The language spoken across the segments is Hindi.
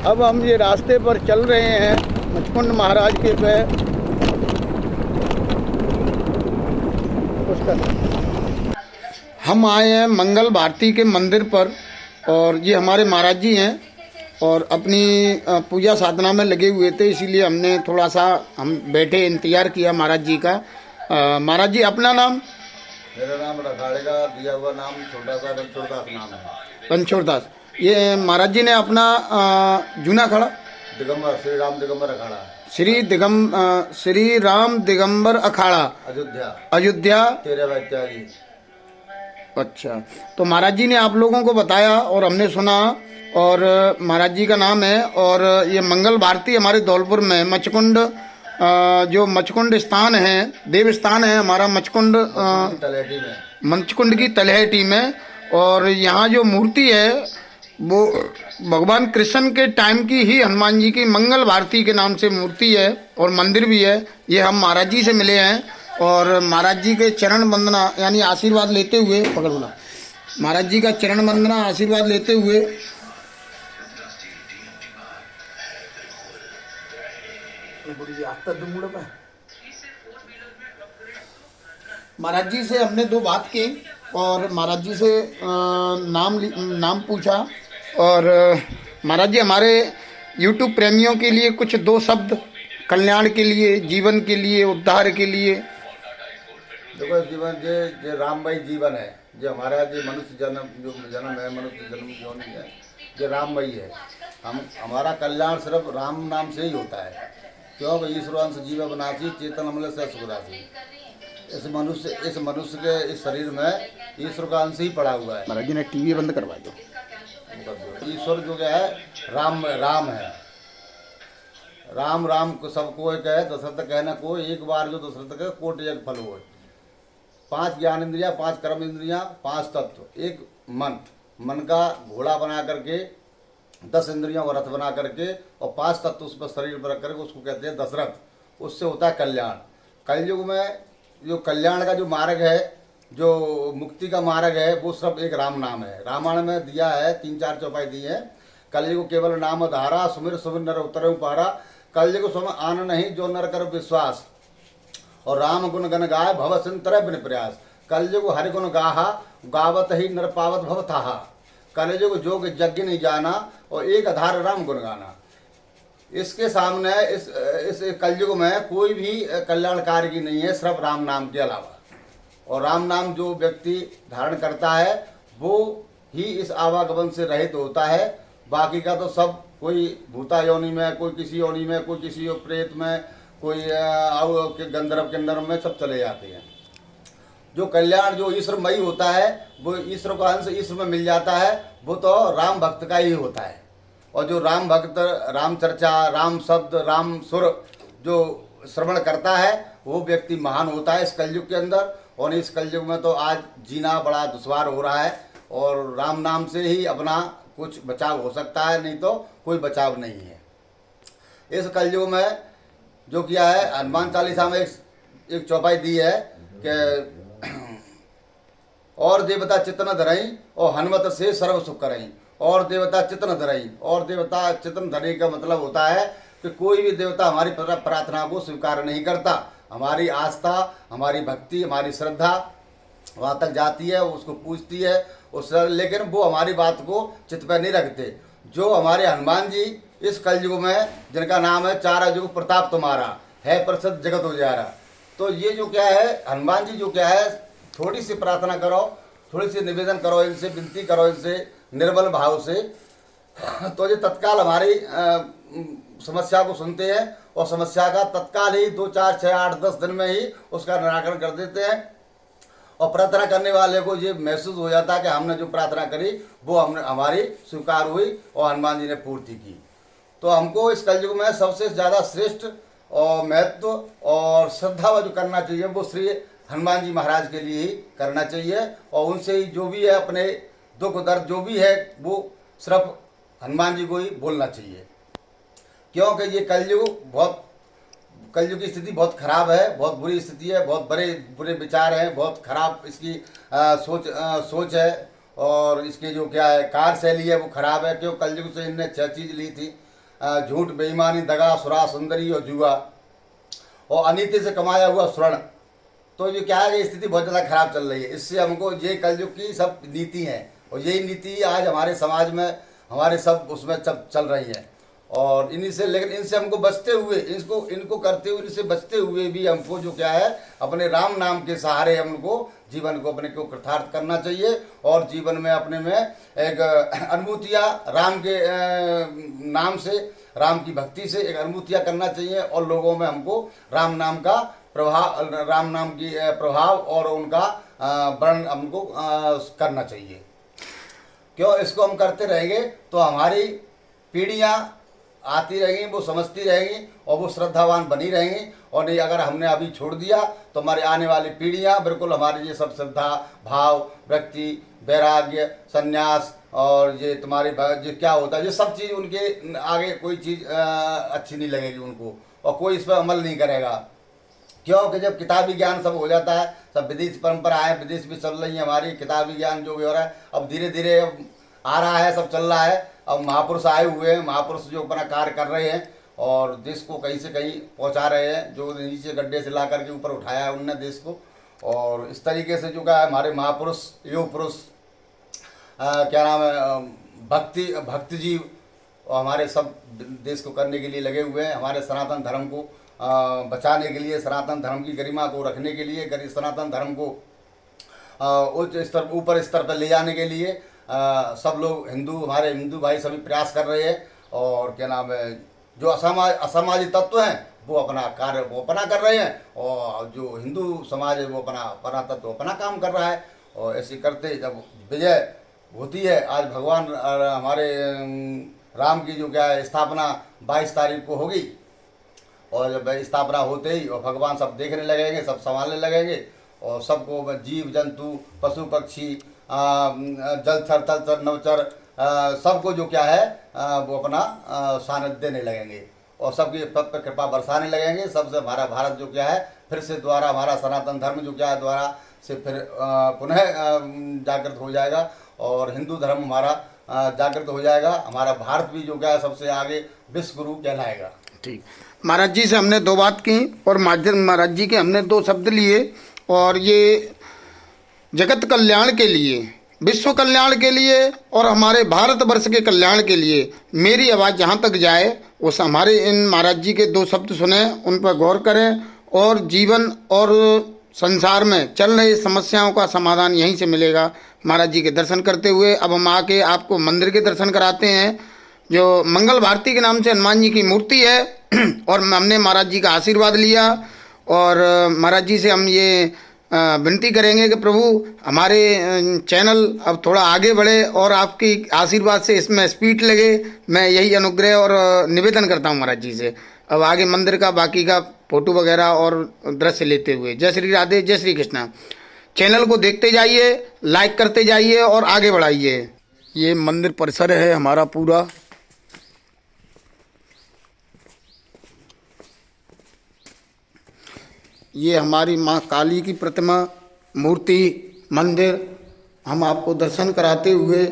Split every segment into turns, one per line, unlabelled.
अब हम ये रास्ते पर चल रहे हैं मचकुंड महाराज के पे उसका हम आए हैं मंगल भारती के मंदिर पर और ये हमारे महाराज जी हैं और अपनी पूजा साधना में लगे हुए थे, इसीलिए हमने थोड़ा सा हम बैठे इंतजार किया महाराज जी का। महाराज जी अपना नाम?
मेरा नाम रखाड़े का दिया हुआ नाम छोटा सा रणछोड़ दास नाम है।
रणछोड़ दास। ये महाराज जी ने अपना जूना खड़ा
दिगंबर श्री राम दिगंबर अखाड़ा
श्री राम दिगंबर अखाड़ा अयोध्या
13 इत्यादि।
अच्छा, तो महाराज जी ने आप लोगों को बताया और हमने सुना और महाराज जी का नाम है और ये मंगल भारती हमारे धौलपुर में मचकुंड जो मचकुंड स्थान है, देव स्थान है हमारा मचकुंड की तलहटी में। और यहाँ जो मूर्ति है वो भगवान कृष्ण के टाइम की ही हनुमान जी की मंगल भारती के नाम से मूर्ति है और मंदिर भी है। ये हम महाराज जी से मिले हैं और महाराज जी के चरण वंदना यानी आशीर्वाद लेते हुए पकड़ बोला महाराज जी का चरण वंदना आशीर्वाद लेते हुए महाराज जी से हमने 2 बात की और महाराज जी से नाम पूछा और महाराज जी हमारे YouTube प्रेमियों के लिए कुछ 2 शब्द कल्याण के लिए, जीवन के लिए, उद्धार के लिए।
देखो जीवन जो राममय जीवन है, जो हमारा जो मनुष्य जन्म है, मनुष्य जन्म जो नहीं है, जो राममय है। हमारा कल्याण सिर्फ राम नाम से ही होता है। क्यों? ईश्वरांश जीव बनासी चेतन अमल से सुखदासी। इस मनुष्य के इस शरीर में ईश्वर का अंश ही पड़ा हुआ है।
महाराज जी ने टीवी बंद करवा दो।
ईश्वर जो क्या है राम है। राम को सबको एक है, दशरथ कहना को एक बार जो दशरथ का कोटि एक फल हो। 5 ज्ञान इंद्रिया, 5 कर्म इंद्रिया, 5 तत्व, एक मन का घोड़ा बना करके 10 इंद्रियों का रथ बना करके और 5 तत्व उस पर शरीर पर रख करके उसको कहते हैं दशरथ। उससे होता है कल्याण। कलयुग में जो कल्याण का जो मार्ग है, जो मुक्ति का मार्ग है, वो सब एक राम नाम है। रामायण में दिया है 3-4 चौपाई दी है। कलयुग केवल नाम धारा, सुमिर सुमिर नर उतरऊ पारा। कलयुग सम आन नहीं जो नर कर विश्वास, और राम गुण गण गाय भव सिंतर बिन प्रयास। कलयुग हरि गुण गाहा गावत ही नर पावत भव थाहा। कलयुग जोग यज्ञ नहीं जाना और एक आधार राम गुण गाना। इसके सामने इस कलयुग में कोई भी कल्याणकारी की नहीं है सिर्फ राम नाम के अलावा। और राम नाम जो व्यक्ति धारण करता है वो ही इस आवागमन से रहित होता है। बाकी का तो सब कोई भूता योनि में, कोई किसी योनि में, कोई किसी प्रेत में, कोई गंधर्व किन्नर में सब चले जाते हैं। जो कल्याण जो ईश्वरमयी होता है वो ईश्वर का अंश ईश्वर में मिल जाता है, वो तो राम भक्त का ही होता है। और जो राम भक्त राम चर्चा, राम शब्द, राम सुर जो श्रवण करता है वो व्यक्ति महान होता है इस कलयुग के अंदर। और इस कलयुग में तो आज जीना बड़ा दुश्वार हो रहा है और राम नाम से ही अपना कुछ बचाव हो सकता है, नहीं तो कोई बचाव नहीं है। इस कलयुग में जो किया है, हनुमान चालीसा में एक चौपाई दी है कि और देवता चित्तन धरई और हनुमत से सर्व सुख करई। और देवता चित्तन धरई, और देवता चित्तन धरई का मतलब होता है कि कोई भी देवता हमारी प्रार्थना को स्वीकार नहीं करता। हमारी आस्था, हमारी भक्ति, हमारी श्रद्धा वहाँ तक जाती है, उसको पूछती है उस, लेकिन वो हमारी बात को चित्त पर नहीं रखते। जो हमारे हनुमान जी इस कलयुग में, जिनका नाम है 4 युग प्रताप तुम्हारा है प्रसिद्ध जगत उजियारा। तो ये जो क्या है हनुमान जी जो क्या है, थोड़ी सी प्रार्थना करो, थोड़ी सी निवेदन करो इनसे, विनती करो इनसे निर्बल भाव से, तो ये तत्काल हमारी समस्या को सुनते हैं और समस्या का तत्काल ही 2, 4, 6, 8, 10 दिन में ही उसका निराकरण कर देते हैं। और प्रार्थना करने वाले को ये महसूस हो जाता है कि हमने जो प्रार्थना करी वो हमारी स्वीकार हुई और हनुमान जी ने पूर्ति की। तो हमको इस कलयुग में सबसे ज़्यादा श्रेष्ठ और महत्व और श्रद्धा जो करना चाहिए वो श्री हनुमान जी महाराज के लिए ही करना चाहिए। और उनसे ही जो भी है अपने दुख दर्द जो भी है वो सिर्फ हनुमान जी को ही बोलना चाहिए। क्योंकि ये कलयुग की स्थिति बहुत खराब है, बहुत बुरी स्थिति है, बहुत बुरे विचार हैं, बहुत खराब इसकी सोच है और इसकी जो क्या है कार्यशैली है वो खराब है। क्यों? कलयुग से इनने 6 चीज़ ली थी, झूठ, बेईमानी, दगा, सुरा, सुंदरी और जुआ और अनीति से कमाया हुआ स्वर्ण। तो ये क्या है कि स्थिति बहुत ज़्यादा खराब चल रही है। इससे हमको ये कलयुग की सब नीति हैं और यही नीति आज हमारे समाज में हमारे सब उसमें चल रही है। और इन्हीं से, लेकिन इनसे हमको बचते हुए, इनको करते हुए, इनसे बचते हुए भी हमको जो क्या है अपने राम नाम के सहारे हमको जीवन को अपने को कृतार्थ करना चाहिए और जीवन में अपने में एक अनुभूतियाँ राम के नाम से, राम की भक्ति से एक अनुभूतियाँ करना चाहिए और लोगों में हमको राम नाम का प्रभाव, राम नाम की प्रभाव और उनका वर्णन हमको करना चाहिए। क्यों इसको हम करते रहेंगे तो हमारी पीढ़ियाँ आती रहेंगी, वो समझती रहेंगी और वो श्रद्धावान बनी रहेंगी। और नहीं अगर हमने अभी छोड़ दिया तो हमारी आने वाली पीढ़ियाँ बिल्कुल हमारी ये सब श्रद्धा, भाव, भक्ति, वैराग्य, संन्यास और ये तुम्हारी जो क्या होता है ये सब चीज़ उनके आगे कोई चीज़ अच्छी नहीं लगेगी उनको और कोई इस पर अमल नहीं करेगा। क्योंकि जब किताबी ज्ञान सब हो जाता है, सब विदेश परंपराएं विदेश भी चल रही है, हमारी किताबी ज्ञान जो भी हो रहा है अब धीरे धीरे अब आ रहा है, सब चल रहा है। अब महापुरुष आए हुए हैं, महापुरुष जो अपना कार्य कर रहे हैं और देश को कहीं से कहीं पहुंचा रहे हैं। जो नीचे गड्ढे से ला करके ऊपर उठाया है उनने देश को। और इस तरीके से जो क्या है हमारे महापुरुष, युग पुरुष, क्या नाम है, भक्ति जीव और हमारे सब देश को करने के लिए लगे हुए हैं। हमारे सनातन धर्म को बचाने के लिए, सनातन धर्म की गरिमा को रखने के लिए, सनातन धर्म को उच्च स्तर, ऊपर स्तर पर ले जाने के लिए सब लोग हमारे हिंदू भाई सभी प्रयास कर रहे हैं। और क्या नाम है, जो असामाजिक तत्व हैं वो अपना कार्य वो अपना कर रहे हैं और जो हिंदू समाज है वो अपना तत्व अपना काम कर रहा है। और ऐसे करते जब विजय होती है, आज भगवान हमारे राम की जो क्या है स्थापना 22 तारीख को होगी और जब स्थापना होते ही और भगवान सब देखने लगेंगे, सब संभालने लगेंगे और सबको जीव जंतु, पशु पक्षी, जलचर तलचर नवचर सबको जो क्या है वो अपना सानिध्य देने लगेंगे और सबकी तब पे कृपा बरसाने लगेंगे। सबसे हमारा भारत जो क्या है फिर से द्वारा हमारा सनातन धर्म जो क्या है द्वारा से फिर पुनः जागृत हो जाएगा और हिंदू धर्म हमारा जागृत हो जाएगा। हमारा भारत भी जो क्या है सबसे आगे विश्व गुरु कहलाएगा।
ठीक, महाराज जी से हमने 2 बात की और महाराज जी के हमने 2 शब्द लिए और ये जगत कल्याण के लिए, विश्व कल्याण के लिए और हमारे भारतवर्ष के कल्याण के लिए मेरी आवाज़ जहाँ तक जाए उस हमारे इन महाराज जी के 2 शब्द सुने, उन पर गौर करें और जीवन और संसार में चल रही समस्याओं का समाधान यहीं से मिलेगा। महाराज जी के दर्शन करते हुए अब हम आके आपको मंदिर के दर्शन कराते हैं जो मंगल भारती के नाम से हनुमान जी की मूर्ति है और हमने महाराज जी का आशीर्वाद लिया और महाराज जी से हम ये विनती करेंगे कि प्रभु हमारे चैनल अब थोड़ा आगे बढ़े और आपकी आशीर्वाद से इसमें स्पीड लगे। मैं यही अनुग्रह और निवेदन करता हूँ महाराज जी से। अब आगे मंदिर का बाकी का फोटो वगैरह और दृश्य लेते हुए जय श्री राधे, जय श्री कृष्णा। चैनल को देखते जाइए, लाइक करते जाइए और आगे बढ़ाइए। ये मंदिर परिसर है हमारा पूरा। ये हमारी माँ काली की प्रतिमा, मूर्ति, मंदिर हम आपको दर्शन कराते हुए।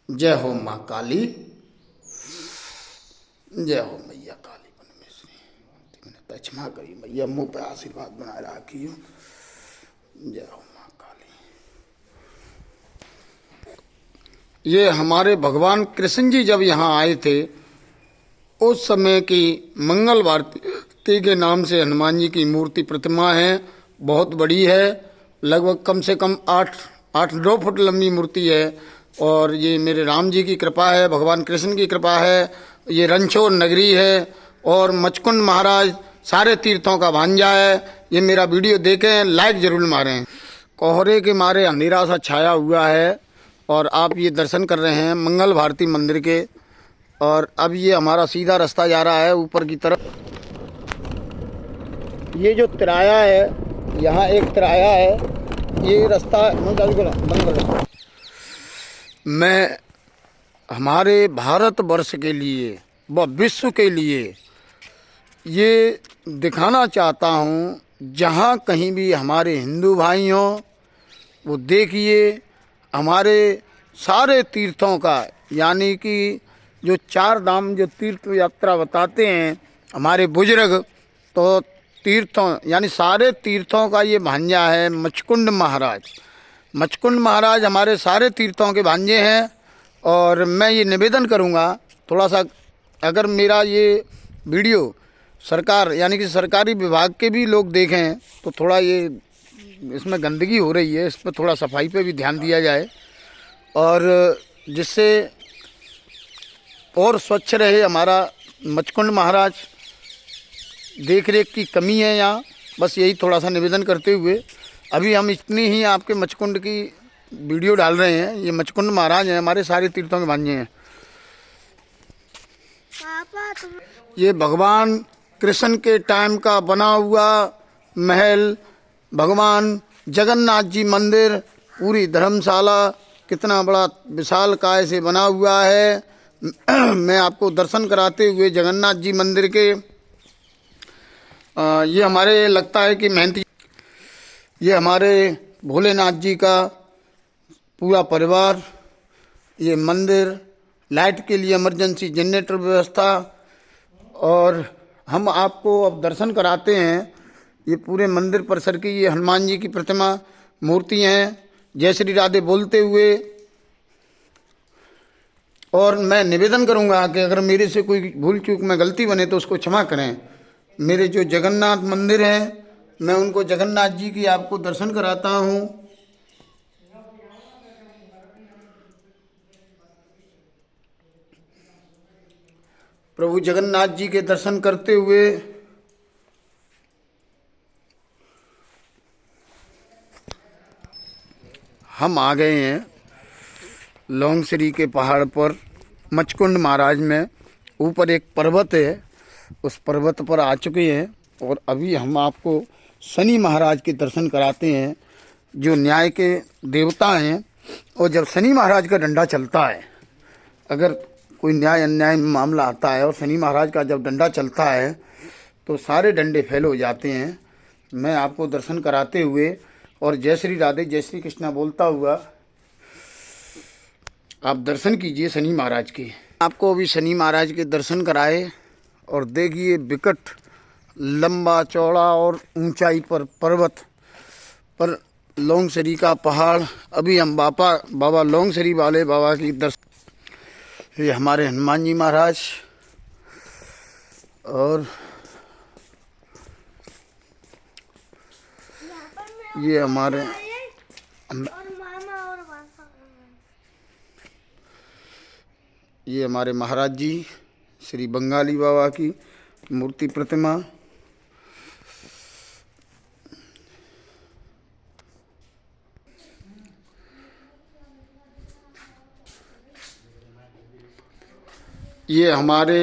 जय हो माँ काली, जय हो मैया काली परमेश्वरी। मैंने क्षमा करी मैया, मुँह पे आशीर्वाद बनाए रखियो। जय हो माँ काली। ये हमारे भगवान कृष्ण जी जब यहाँ आए थे उस समय की मंगल भारती के नाम से हनुमान जी की मूर्ति प्रतिमा है। बहुत बड़ी है, लगभग कम से कम 8-9 फुट लंबी मूर्ति है। और ये मेरे राम जी की कृपा है, भगवान कृष्ण की कृपा है। ये रणछोड़ नगरी है और मचकुंड महाराज सारे तीर्थों का भांजा है। ये मेरा वीडियो देखें, लाइक जरूर मारें। कोहरे के मारे अंधेरा सा छाया हुआ है और आप ये दर्शन कर रहे हैं मंगल भारती मंदिर के। और अब ये हमारा सीधा रास्ता जा रहा है ऊपर की तरफ। ये जो तिराया है, यहाँ एक तिराया है, ये रास्ता मैं हमारे भारतवर्ष के लिए व विश्व के लिए ये दिखाना चाहता हूँ। जहाँ कहीं भी हमारे हिंदू भाई हों वो देखिए, हमारे सारे तीर्थों का, यानी कि जो 4 धाम जो तीर्थ यात्रा बताते हैं हमारे बुजुर्ग, तो तीर्थों यानी सारे तीर्थों का ये भांजा है मचकुंड महाराज। मचकुंड महाराज हमारे सारे तीर्थों के भांजे हैं। और मैं ये निवेदन करूँगा, थोड़ा सा अगर मेरा ये वीडियो सरकार यानी कि सरकारी विभाग के भी लोग देखें तो थोड़ा ये इसमें गंदगी हो रही है, इस पर थोड़ा सफाई पे भी ध्यान दिया जाए, और जिससे और स्वच्छ रहे हमारा मचकुंड महाराज। देख रेख की कमी है यहाँ, बस यही थोड़ा सा निवेदन करते हुए अभी हम इतनी ही आपके मचकुंड की वीडियो डाल रहे हैं। ये मचकुंड महाराज हैं, हमारे सारे तीर्थों के भांजे हैं। ये भगवान कृष्ण के टाइम का बना हुआ महल, भगवान जगन्नाथ जी मंदिर, पूरी धर्मशाला कितना बड़ा विशाल काय से बना हुआ है। मैं आपको दर्शन कराते हुए जगन्नाथ जी मंदिर के ये हमारे लगता है कि मेहनती, ये हमारे भोलेनाथ जी का पूरा परिवार, ये मंदिर, लाइट के लिए इमरजेंसी जनरेटर व्यवस्था, और हम आपको अब दर्शन कराते हैं ये पूरे मंदिर परिसर की। ये हनुमान जी की प्रतिमा मूर्ति हैं, जय श्री राधे बोलते हुए। और मैं निवेदन करूंगा कि अगर मेरे से कोई भूल चूक में गलती बने तो उसको क्षमा करें। मेरे जो जगन्नाथ मंदिर हैं, मैं उनको जगन्नाथ जी की आपको दर्शन कराता हूं। प्रभु जगन्नाथ जी के दर्शन करते हुए हम आ गए हैं लौंगसरी के पहाड़ पर, मचकुंड महाराज में। ऊपर एक पर्वत है, उस पर्वत पर आ चुके हैं और अभी हम आपको शनि महाराज के दर्शन कराते हैं, जो न्याय के देवता हैं। और जब शनि महाराज का डंडा चलता है, अगर कोई न्याय अन्याय में मामला आता है और शनि महाराज का जब डंडा चलता है तो सारे डंडे फेल हो जाते हैं। मैं आपको दर्शन कराते हुए और जय श्री राधे जय श्री कृष्णा बोलता हुआ आप दर्शन कीजिए शनि महाराज के। आपको अभी शनि महाराज के दर्शन कराए और देखिए विकट लंबा चौड़ा और ऊंचाई पर पर्वत पर लौंगसरी का पहाड़। अभी हम बाबा लौंगसरी वाले बाबा की दर्शन, ये हमारे हनुमान जी महाराज और ये हमारे ये हमारे महाराज जी श्री बंगाली बाबा की मूर्ति प्रतिमा। ये हमारे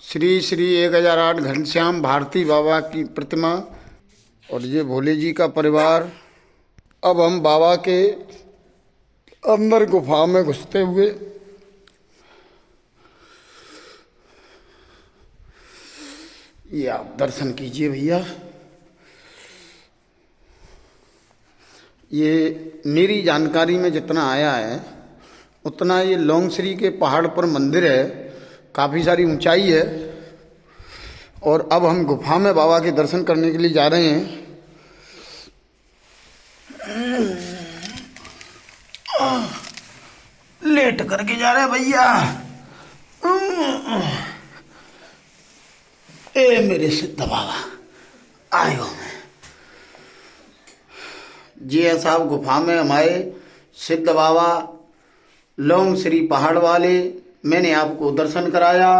श्री श्री 1008 घनश्याम भारती बाबा की प्रतिमा और ये भोले जी का परिवार। अब हम बाबा के अंदर गुफा में घुसते हुए ये आप दर्शन कीजिए भैया। ये मेरी जानकारी में जितना आया है उतना ये लौंगसरी के पहाड़ पर मंदिर है, काफ़ी सारी ऊंचाई है। और अब हम गुफा में बाबा के दर्शन करने के लिए जा रहे हैं। लेट करके जा रहे हैं भैया। ए मेरे सिद्ध बाबा आयो। जी साहब, गुफा में हमारे सिद्ध बाबा लौंगसरी पहाड़ वाले, मैंने आपको दर्शन कराया।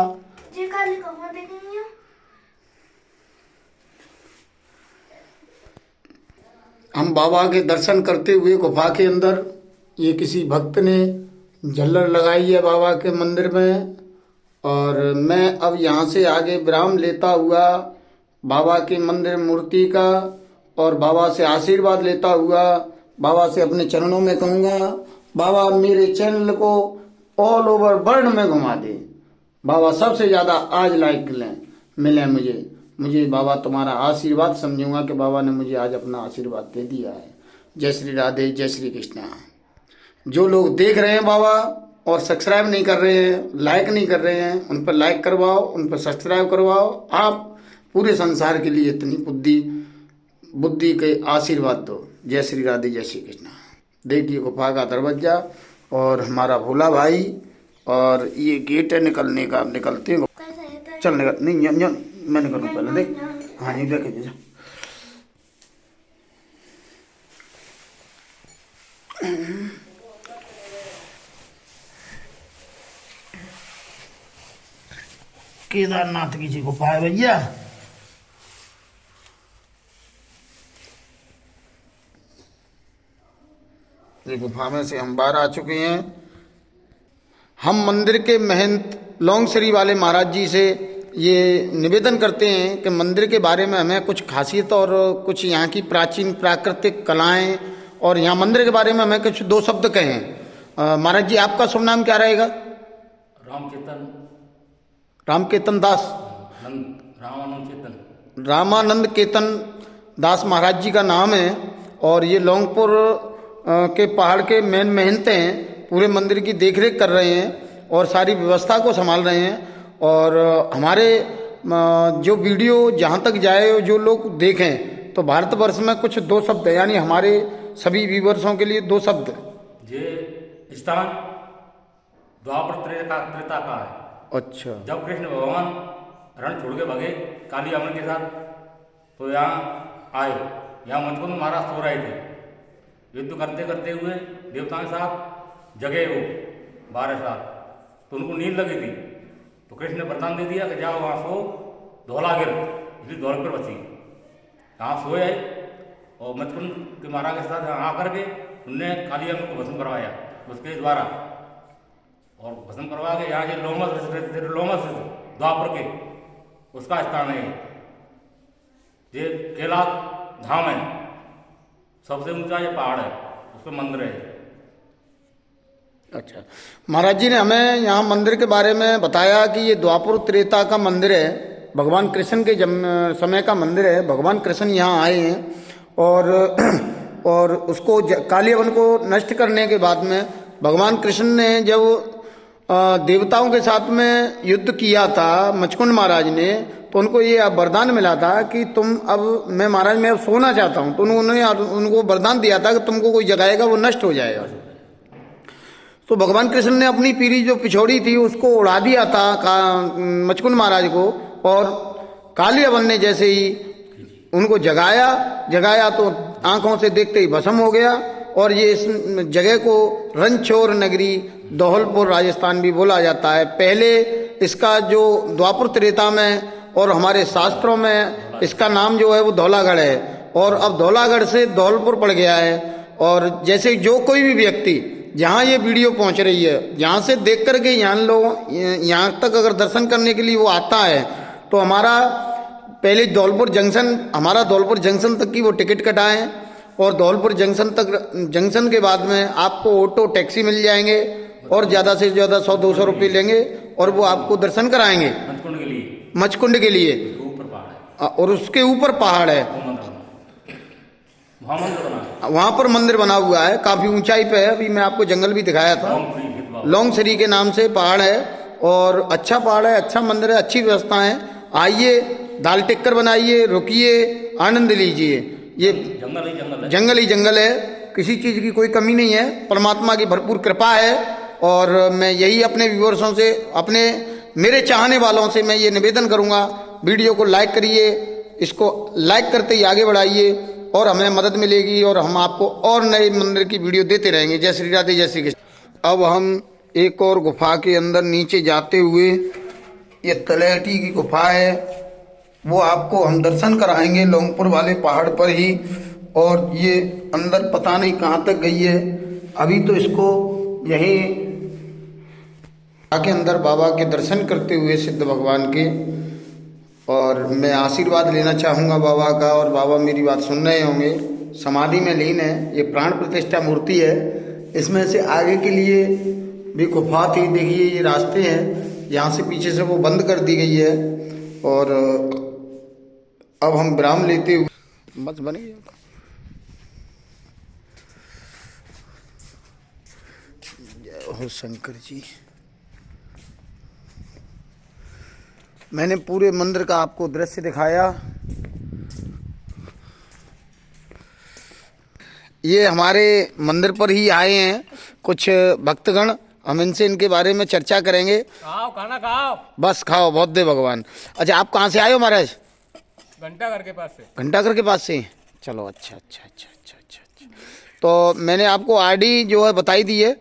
हम बाबा के दर्शन करते हुए गुफा के अंदर, ये किसी भक्त ने झल्लर लगाई है बाबा के मंदिर में, और मैं अब यहाँ से आगे विराम लेता हुआ बाबा के मंदिर मूर्ति का और बाबा से आशीर्वाद लेता हुआ बाबा से अपने चरणों में कहूँगा, बाबा मेरे चैनल को ऑल ओवर वर्ल्ड में घुमा दे। बाबा सबसे ज़्यादा आज लाइक मिले मुझे बाबा तुम्हारा आशीर्वाद समझूंगा कि बाबा ने मुझे आज अपना आशीर्वाद दे दिया है। जय श्री राधे जय श्री कृष्णा। जो लोग देख रहे हैं बाबा और सब्सक्राइब नहीं कर रहे हैं, लाइक नहीं कर रहे हैं, उन पर लाइक करवाओ, उन पर सब्सक्राइब करवाओ। आप पूरे संसार के लिए इतनी बुद्धि के आशीर्वाद दो। जय श्री राधे, जय श्री कृष्ण। देखिए गुफा का दरवाजा और हमारा भोला भाई, और ये गेट है निकलने का। आप निकलते हैं, चल निकल। नहीं मैं निकलूँ पहले, देख। हाँ ये देख, केदारनाथ की जी गुफा है भैया। ये गुफा में से हम बाहर आ चुके हैं। हम मंदिर के महंत लौंगसरी वाले महाराज जी से ये निवेदन करते हैं कि मंदिर के बारे में हमें कुछ खासियत और कुछ यहाँ की प्राचीन प्राकृतिक कलाएं और यहाँ मंदिर के बारे में हमें कुछ दो शब्द कहें। महाराज जी, आपका शुभ नाम क्या रहेगा? रामकेतन दास, रामानंद केतन दास महाराज जी का नाम है। और ये लौंगपुर के पहाड़ के मेन महंत हैं। पूरे मंदिर की देखरेख कर रहे हैं और सारी व्यवस्था को संभाल रहे हैं। और हमारे जो वीडियो जहाँ तक जाए, जो लोग देखें, तो भारतवर्ष में कुछ दो शब्द, यानी हमारे सभी व्यूवर्सों के लिए दो शब्द।
ये स्थान द्वापर त्रेता का है।
अच्छा।
जब कृष्ण भगवान रण छोड़ के भगे काली अमन के साथ, तो यहाँ आए। यहाँ मचकुंद महाराज सो रहे थे, युद्ध करते करते हुए देवताओं के साथ जगे वो 12 साल। तो उनको नींद लगी थी, तो कृष्ण ने वरदान दे दिया कि जाओ वहाँ सो, धौला गिर, इसलिए धौल पर बची। यहाँ सोए आए और मचकुंद के महाराज के साथ यहाँ आकर के उनने काली अमन को भस्म करवाया उसके द्वारा। और भस्म करवा के यहाँ के लोमस द्वापर के उसका स्थान है। ये कैलाश धाम है, सबसे ऊंचा ये पहाड़ है, उस पर मंदिर है।
अच्छा, महाराज जी ने हमें यहाँ मंदिर के बारे में बताया कि ये द्वापर त्रेता का मंदिर है, भगवान कृष्ण के समय का मंदिर है। भगवान कृष्ण यहाँ आए हैं और उसको कालीवन को नष्ट करने के बाद में भगवान कृष्ण ने जब देवताओं के साथ में युद्ध किया था मचकुंड महाराज ने, तो उनको ये वरदान मिला था कि तुम अब मैं महाराज मैं अब सोना चाहता हूँ। तो उन्होंने उनको वरदान दिया था कि तुमको कोई जगाएगा वो नष्ट हो जाएगा। तो भगवान कृष्ण ने अपनी पीढ़ी जो पिछोड़ी थी उसको उड़ा दिया था मचकुंड महाराज को, और कालीवन ने जैसे ही उनको जगाया तो आंखों से देखते ही भस्म हो गया। और ये इस जगह को रणछोड़ नगरी धौलपुर राजस्थान भी बोला जाता है। पहले इसका जो द्वापर त्रेता में और हमारे शास्त्रों में इसका नाम जो है वो धौलागढ़ है, और अब धौलागढ़ से धौलपुर पड़ गया है। और जैसे जो कोई भी व्यक्ति जहाँ ये वीडियो पहुँच रही है, जहाँ से देख करके यहाँ तक अगर दर्शन करने के लिए वो आता है, तो हमारा पहले धौलपुर जंक्शन तक की वो टिकट कटाएं, और धौलपुर जंक्शन के बाद में आपको ऑटो टैक्सी मिल जाएंगे और ज़्यादा से ज़्यादा 100-200 रुपये लेंगे और वो आपको दर्शन कराएंगे मचकुंड के लिए। और उसके ऊपर पहाड़ है, वहाँ पर मंदिर बना हुआ है, काफ़ी ऊंचाई पे है। अभी मैं आपको जंगल भी दिखाया था। लौंगसरी के नाम से पहाड़ है और अच्छा पहाड़ है, अच्छा मंदिर है, अच्छी व्यवस्था है। आइए, दाल टिक्कर बनाइए, रुकिए, आनंद लीजिए। ये जंगल ही जंगल है, किसी चीज़ की कोई कमी नहीं है, परमात्मा की भरपूर कृपा है। और मैं यही अपने व्यूअर्सों से, मेरे चाहने वालों से मैं ये निवेदन करूँगा, वीडियो को लाइक करिए, इसको लाइक करते ही आगे बढ़ाइए और हमें मदद मिलेगी और हम आपको और नए मंदिर की वीडियो देते रहेंगे। जय श्री राधे, जय श्री कृष्ण। अब हम एक और गुफा के अंदर नीचे जाते हुए, ये तलहटी की गुफा है, वो आपको हम दर्शन कराएंगे लौंगपुर वाले पहाड़ पर ही। और ये अंदर पता नहीं कहाँ तक गई है, अभी तो इसको यहीं के अंदर बाबा के दर्शन करते हुए सिद्ध भगवान के, और मैं आशीर्वाद लेना चाहूँगा बाबा का, और बाबा मेरी बात सुन रहे होंगे। समाधि में लीन है, ये प्राण प्रतिष्ठा मूर्ति है। इसमें से आगे के लिए भी गुफा थी, देखिए ये रास्ते हैं, यहाँ से पीछे से वो बंद कर दी गई है। और अब हम विराम लेते हुए बस बने हो शंकर जी। मैंने पूरे मंदिर का आपको दृश्य दिखाया। ये हमारे मंदिर पर ही आए हैं कुछ भक्तगण, हम इनसे इनके बारे में चर्चा करेंगे।
खाओ खाना खाओ।
बस खाओ, बहुत दे भगवान। अच्छा, आप कहाँ से आए हो महाराज?
घंटाघर के पास से।
घंटाघर के पास से? चलो, अच्छा अच्छा अच्छा अच्छा अच्छा अच्छा। तो मैंने आपको आईडी जो है बताई दी है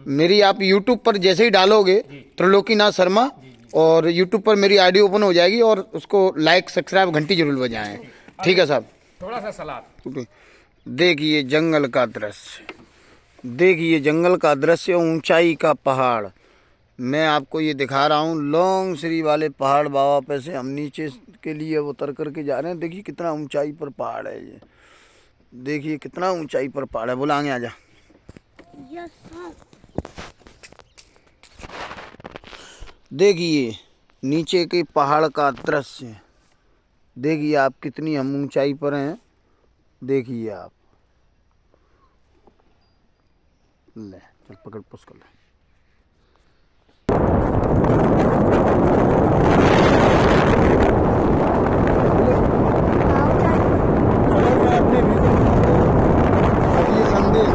मेरी। आप यूट्यूब पर जैसे ही डालोगे त्रिलोकीनाथ शर्मा, और यूट्यूब पर मेरी आईडी ओपन हो जाएगी, और उसको लाइक सब्सक्राइब घंटी जरूर बजाएं। ठीक है साहब?
थोड़ा सा सलाद।
देखिए जंगल का दृश्य, देखिए जंगल का दृश्य, ऊंचाई का पहाड़। मैं आपको ये दिखा रहा हूँ लॉन्ग श्री वाले पहाड़ बाबा पे से हम नीचे के लिए उतर करके जा रहे हैं। देखिए कितना ऊंचाई पर पहाड़ है ये, देखिए कितना ऊंचाई पर पहाड़ है। बोला आगे आजा। देखिए नीचे के पहाड़ का दृश्य, देखिए आप कितनी हम ऊंचाई पर हैं। देखिए आप, ले चल पकड़ पुश कर ले। अब ये संदेश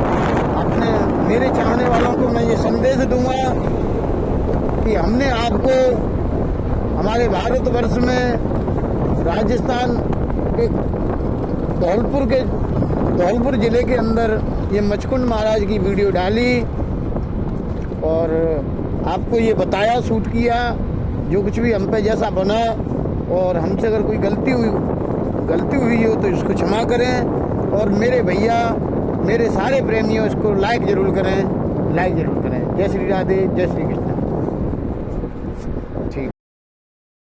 अपने मेरे चाहने वालों को मैं ये संदेश दूंगा कि हमने आपको हमारे भारतवर्ष में राजस्थान के धौलपुर जिले के अंदर ये मचकुंड महाराज की वीडियो डाली और आपको ये बताया, शूट किया, जो कुछ भी हम पे जैसा बना, और हमसे अगर कोई गलती हुई हो तो इसको क्षमा करें। और मेरे भैया, मेरे सारे प्रेमियों इसको लाइक जरूर करें। जय श्री राधे, जय श्री कृष्ण।